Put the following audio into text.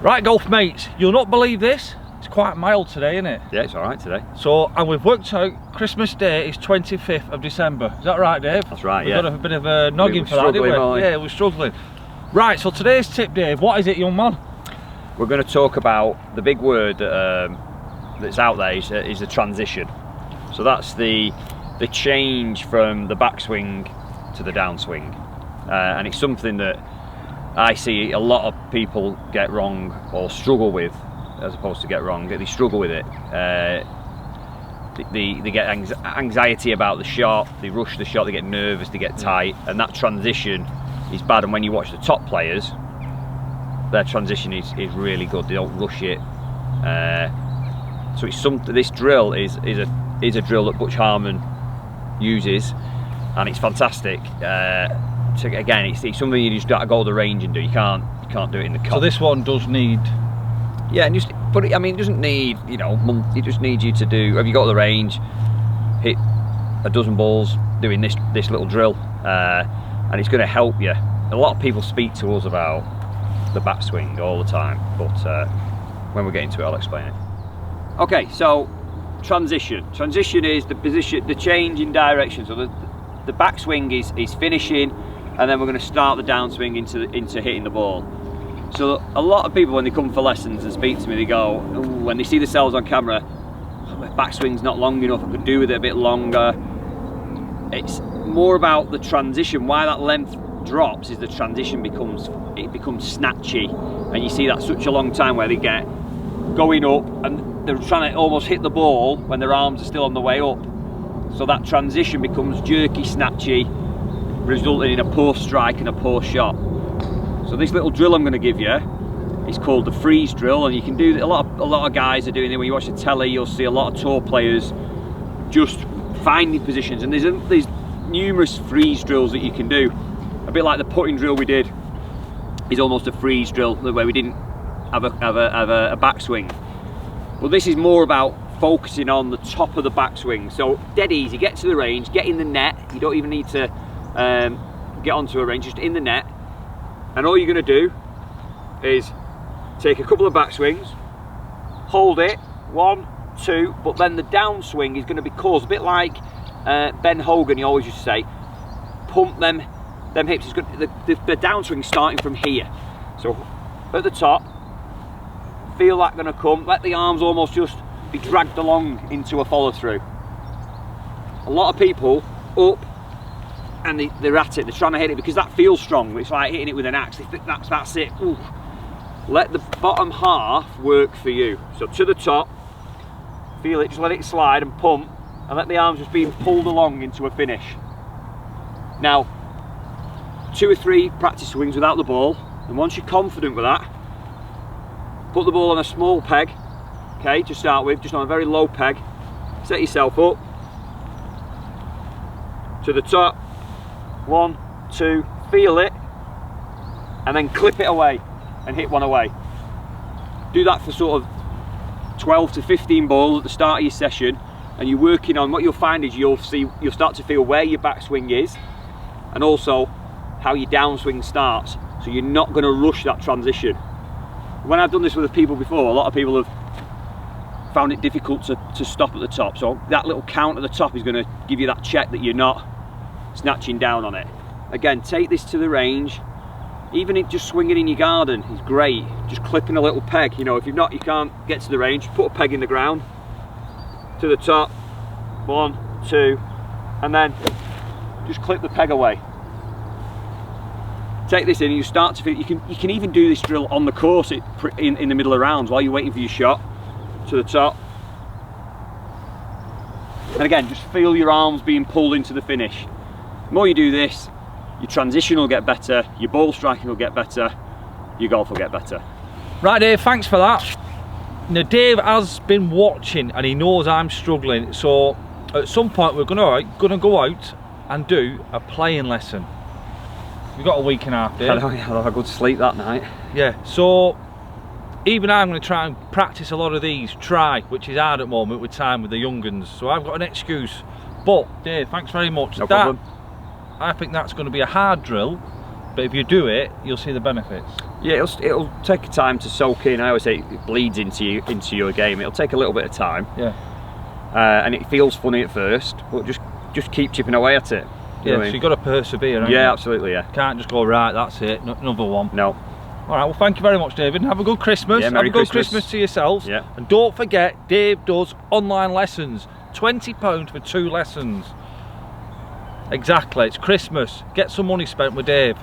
Right, golf mates, you'll not believe this. It's quite mild today, isn't it? Yeah, it's alright today. So, and we've worked out Christmas Day is 25th of December. Is that right, Dave? That's right, We've yeah. got a bit of a noggin for that, didn't we? Yeah, we're struggling. Right, so today's tip, Dave, what is it, young man? We're going to talk about the big word that's out there is the transition. So that's the change from the backswing to the downswing. And it's something that I see a lot of people get wrong or struggle with, as opposed to get wrong. They struggle with it. They get anxiety about the shot, they rush the shot, they get nervous, they get tight, and that transition is bad. And when you watch the top players, their transition is really good. They don't rush it. So it's something. This drill is a drill that Butch Harman uses, and it's fantastic. Again, it's something you just got to go to the range and do. You can't do it in the car. So this one does need. Yeah, but I mean, it doesn't need, you know, it just needs you to do. Have you got to the range, hit a dozen balls doing this little drill, and it's going to help you. A lot of people speak to us about the backswing all the time, but when we get into it, I'll explain it. Okay, so transition. Transition is the position, the change in direction. So the backswing is finishing, and then we're going to start the downswing into hitting the ball. So a lot of people, when they come for lessons and speak to me, they go, when they see themselves on camera, oh, my backswing's not long enough, I could do with it a bit longer. It's more about the transition. Why that length drops is the transition becomes snatchy, and you see that such a long time where they get going up and they're trying to almost hit the ball when their arms are still on the way up. So that transition becomes jerky, snatchy, resulting in a poor strike and a poor shot. So this little drill I'm going to give you is called the freeze drill, and you can do a lot of guys are doing it. When you watch the telly, you'll see a lot of tour players just finding positions, and there's numerous freeze drills that you can do. A bit like the putting drill we did is almost a freeze drill where we didn't have a backswing. But this is more about focusing on the top of the backswing. So dead easy, get to the range, get in the net. You don't even need to get onto a range, just in the net. And all you're going to do is take a couple of backswings, hold it, 1, 2, but then the downswing is going to be caused a bit like Ben Hogan, he always used to say, pump them hips. It's good. The downswing starting from here. So at the top, feel that going to come, let the arms almost just be dragged along into a follow through. A lot of people up and they're at it, they're trying to hit it because that feels strong. It's like hitting it with an axe. They think that's it. Ooh. Let the bottom half work for you. So to the top, feel it, just let it slide and pump, and let the arms just be pulled along into a finish. Now, 2 or 3 practice swings without the ball, and once you're confident with that, put the ball on a small peg, okay, to start with, just on a very low peg. Set yourself up to the top. 1, 2, feel it, and then clip it away and hit one away. Do that for sort of 12 to 15 balls at the start of your session, and you're working on, what you'll find is you'll start to feel where your backswing is and also how your downswing starts, so you're not going to rush that transition. When I've done this with people before, a lot of people have found it difficult to stop at the top, so that little count at the top is going to give you that check that you're not snatching down on it. Again, take this to the range. Even just swinging in your garden is great. Just clipping a little peg. You know, if you can't get to the range, put a peg in the ground to the top. 1, 2, and then just clip the peg away. Take this in, and you start to feel. You can even do this drill on the course in the middle of rounds while you're waiting for your shot. To the top, and again, just feel your arms being pulled into the finish. The more you do this, your transition will get better, your ball striking will get better, your golf will get better. Right, Dave, thanks for that. Now, Dave has been watching and he knows I'm struggling, so at some point we're gonna go out and do a playing lesson. We've got a week and a half, Dave. I know, yeah, I'll have a good sleep that night. Yeah, so even I'm going to try and practice a lot of these, which is hard at the moment with time with the young uns, so I've got an excuse. But Dave, thanks very much. No problem. I think that's going to be a hard drill, but if you do it, you'll see the benefits. Yeah, it'll take time to soak in. I always say it bleeds into your game. It'll take a little bit of time. Yeah. And it feels funny at first, but just keep chipping away at it. Yeah, so you've got to persevere, haven't you? Yeah, absolutely, yeah. Can't just go, right, that's it, another one. No. All right, well, thank you very much, David, and have a good Christmas. Yeah, Merry have a good Christmas. to yourselves. Yeah. And don't forget, Dave does online lessons. £20 for 2 lessons. Exactly, it's Christmas. Get some money spent with Dave.